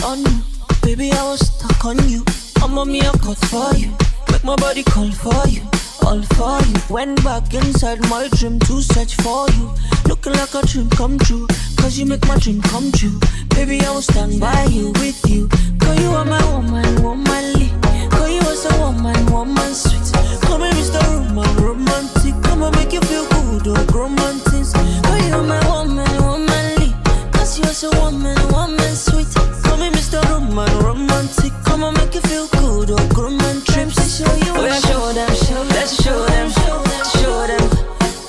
on you. Baby, I was stuck on you. I'm on me, I cut for you. Make my body call for you, all for you. Went back inside my dream to search for you. Looking like a dream come true, cause you make my dream come true. Baby, I will stand by you, with you. Cause you are my woman, womanly. Cause you are a woman, woman sweet. Come here, Mr. Roman, romantic. Come and make you feel good, oh, romantic. Cause you are my woman, womanly. Cause you are a woman, woman sweet. Come here, Mr. Roman, romantic. Come and make you feel good, oh, romantic. Show you, oh, yeah, show them, let's show them, show them.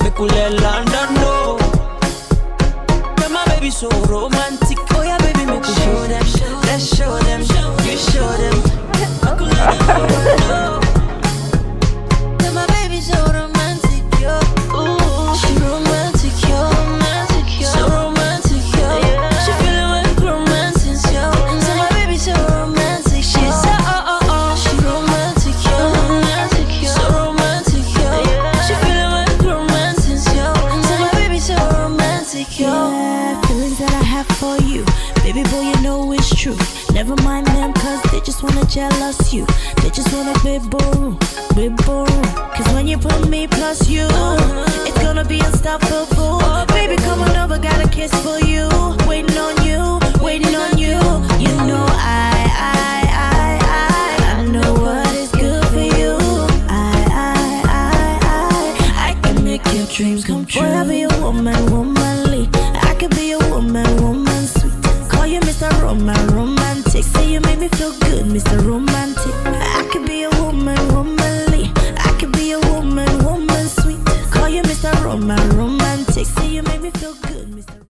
Make we let London know. But my baby so romantic. Oh yeah, baby, make we show them, let's show them, you show them. Make we let London know. But my baby so romantic, yo. Ooh, she romantic, yo, romantic, yo. So romantic, yo. She feeling like romantic, yo. So my baby so romantic, she's so she romantic, yo, romantic, yo. So romantic, yo. She feeling like romantic, yo. So my baby so romantic, yo. Yeah, feelings that I have for you, baby boy, you know it's true. Never mind them, cause they just wanna jealous you. They just wanna be boo, be boo. Cause when you put me plus you, it's gonna be unstoppable. Baby, come on over, got a kiss for you. Waiting on you, waiting on you. You know I know what is good for you. I can make your dreams come true. Boy, I'll be a woman, womanly. I could be a woman, woman sweet. Call you Mr. Roman, romantic. Say you make me feel good, Mr. Romantic. I could be a woman, womanly. I could be a woman, woman sweet. Call you Mr. Roman, romantic. Say you make me feel good, Mr.